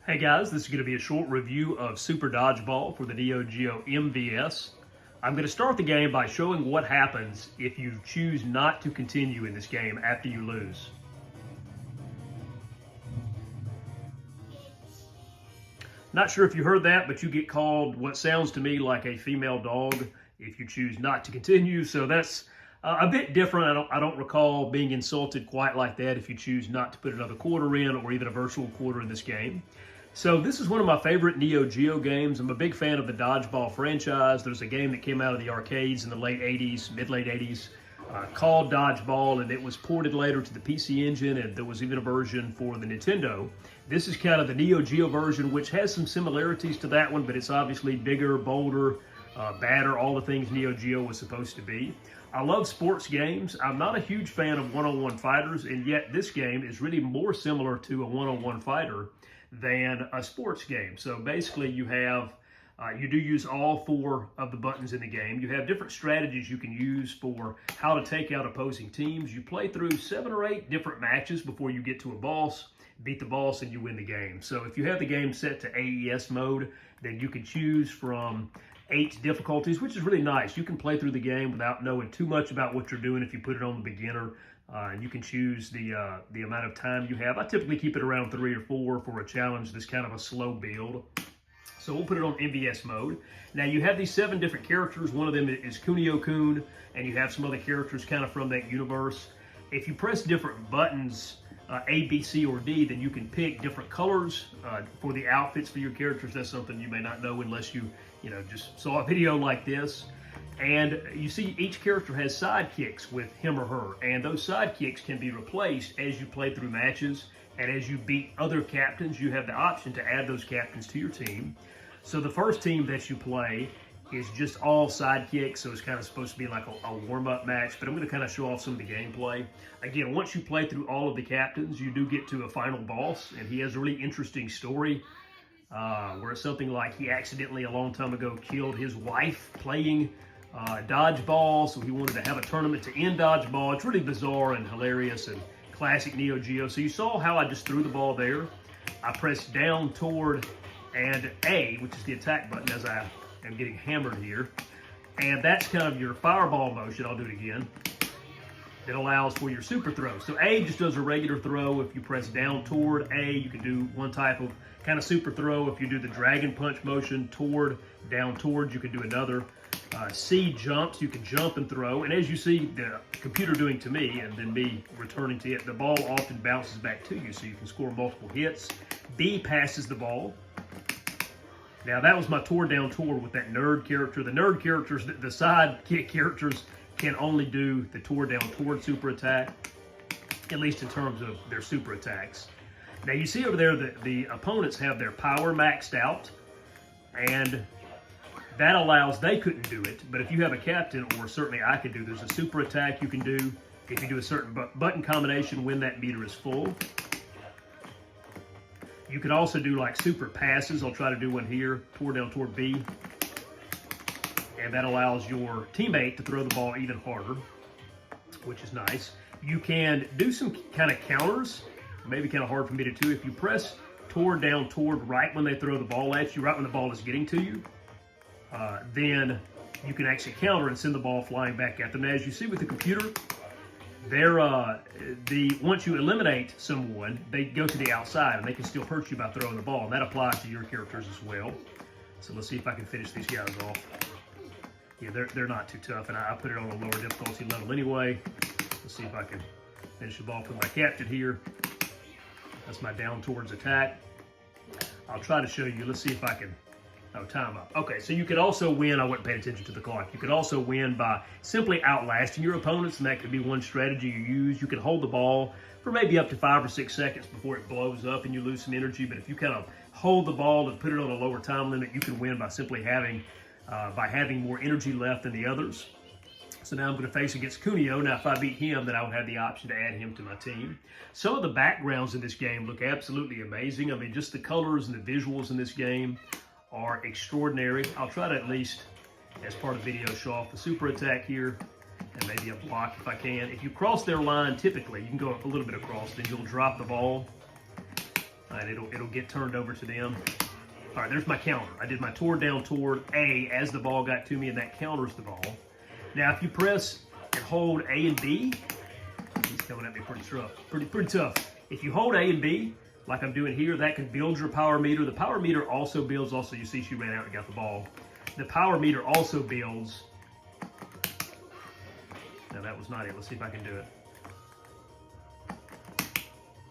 Hey guys, this is going to be a short review of Super Dodgeball for the Neo Geo MVS. I'm going to start the game by showing what happens if you choose not to continue in this game after you lose. Not sure if you heard that, but you get called what sounds to me like a female dog if you choose not to continue. So that's a bit different. I don't recall being insulted quite like that if you choose not to put another quarter in or even a virtual quarter in this game. So this is one of my favorite Neo Geo games. I'm a big fan of the Dodgeball franchise. There's a game that came out of the arcades in the late 80s, mid-late 80s, called Dodgeball, and it was ported later to the PC Engine, and there was even a version for the Nintendo. This is kind of the Neo Geo version, which has some similarities to that one, but it's obviously bigger, bolder, badder, all the things Neo Geo was supposed to be. I love sports games. I'm not a huge fan of one-on-one fighters, and yet this game is really more similar to a one-on-one fighter than a sports game. So basically you have, you do use all four of the buttons in the game. You have different strategies you can use for how to take out opposing teams. You play through 7 or 8 different matches before you get to a boss, beat the boss, and you win the game. So if you have the game set to AES mode, then you can choose from 8 difficulties, which is really nice. You can play through the game without knowing too much about what you're doing if you put it on the beginner. And you can choose the amount of time you have. I typically keep it around 3 or 4 for a challenge that's kind of a slow build. So we'll put it on MVS mode. Now you have these 7 different characters. One of them is Kunio-kun, and you have some other characters kind of from that universe. If you press different buttons, A, B, C, or D, then you can pick different colors for the outfits for your characters. That's something you may not know unless you just saw a video like this. And you see each character has sidekicks with him or her, and those sidekicks can be replaced as you play through matches, and as you beat other captains, you have the option to add those captains to your team. So the first team that you play is just all sidekicks, so it's kind of supposed to be like a warm-up match, but I'm going to kind of show off some of the gameplay. Again, once you play through all of the captains, you do get to a final boss, and he has a really interesting story, where it's something like he accidentally a long time ago killed his wife playing dodgeball, so he wanted to have a tournament to end dodgeball. It's really bizarre and hilarious and classic Neo Geo. So you saw how I just threw the ball there. I pressed down toward and A, which is the attack button, as I am getting hammered here. And that's kind of your fireball motion. I'll do it again. It allows for your super throw. So A just does a regular throw. If you press down toward A, you can do one type of kind of super throw. If you do the dragon punch motion toward, down toward, you can do another. C jumps, you can jump and throw. And as you see the computer doing to me and then me returning to it, the ball often bounces back to you, so you can score multiple hits. B passes the ball. Now that was my toward down toward with that nerd character. The nerd characters, the sidekick characters, can only do the toward down toward super attack, at least in terms of their super attacks. Now you see over there that the opponents have their power maxed out, and that allows, they couldn't do it, but if you have a captain, or certainly I could do, there's a super attack you can do if you do a certain button combination when that meter is full. You can also do like super passes. I'll try to do one here, toward down toward B. And that allows your teammate to throw the ball even harder, which is nice. You can do some kind of counters, maybe kind of hard for me to do. If you press toward down toward right when they throw the ball at you, right when the ball is getting to you, then you can actually counter and send the ball flying back at them. Now, as you see with the computer, once you eliminate someone, they go to the outside and they can still hurt you by throwing the ball. And that applies to your characters as well. So let's see if I can finish these guys off. Yeah, they're not too tough, and I put it on a lower difficulty level anyway. Let's see if I can finish the ball with my captain here. That's my down towards attack. I'll try to show you. Let's see if I can. Oh, time up. Okay, so you could also win. I wasn't paying attention to the clock. You could also win by simply outlasting your opponents, and that could be one strategy you use. You can hold the ball for maybe up to 5 or 6 seconds before it blows up and you lose some energy. But if you kind of hold the ball and put it on a lower time limit, you can win by simply having more energy left than the others. So now I'm going to face against Kunio. Now, if I beat him, then I would have the option to add him to my team. Some of the backgrounds in this game look absolutely amazing. I mean, just the colors and the visuals in this game are extraordinary. I'll try to at least, as part of the video, show off the super attack here and maybe a block if I can. If you cross their line, typically, you can go a little bit across, then you'll drop the ball. and it'll get turned over to them. All right, there's my counter. I did my toward down toward A as the ball got to me, and that counters the ball. Now, if you press and hold A and B, he's coming at me pretty tough. If you hold A and B, like I'm doing here, that can build your power meter. The power meter also builds, you see she ran out and got the ball. The power meter also builds. Now, that was not it. Let's see if I can do it.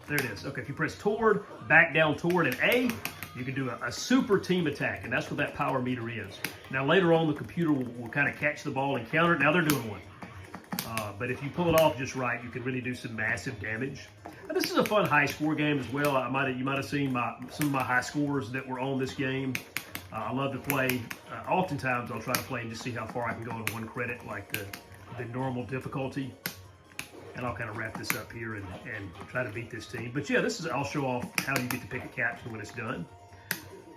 There it is. Okay, if you press toward, back down toward, and A, you can do a super team attack, and that's what that power meter is. Now, later on, the computer will kind of catch the ball and counter it. Now they're doing one. But if you pull it off just right, you can really do some massive damage. And this is a fun high-score game as well. You might have seen some of my high scores that were on this game. I love to play. Oftentimes, I'll try to play and just see how far I can go in one credit, like the normal difficulty. And I'll kind of wrap this up here and try to beat this team. But yeah, I'll show off how you get to pick a captain when it's done.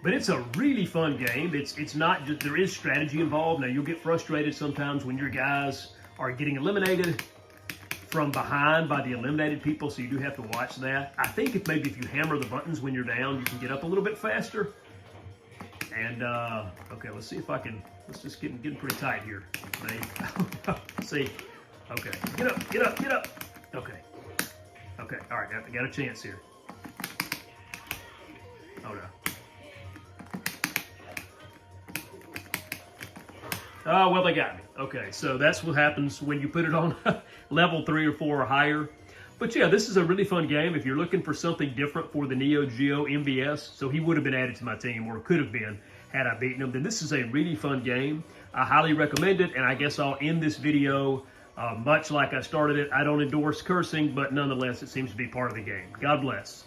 But it's a really fun game. It's not just, there is strategy involved. Now, you'll get frustrated sometimes when your guys are getting eliminated from behind by the eliminated people, so you do have to watch that. I think if you hammer the buttons when you're down, you can get up a little bit faster. And, okay, let's see if I can, let's just getting pretty tight here. See, okay, get up. Okay, all right, got a chance here. Oh, no. Oh, well, they got me. Okay, so that's what happens when you put it on level 3 or 4 or higher. But yeah, this is a really fun game. If you're looking for something different for the Neo Geo MVS, so he would have been added to my team, or could have been had I beaten him, then this is a really fun game. I highly recommend it, and I guess I'll end this video much like I started it. I don't endorse cursing, but nonetheless, it seems to be part of the game. God bless.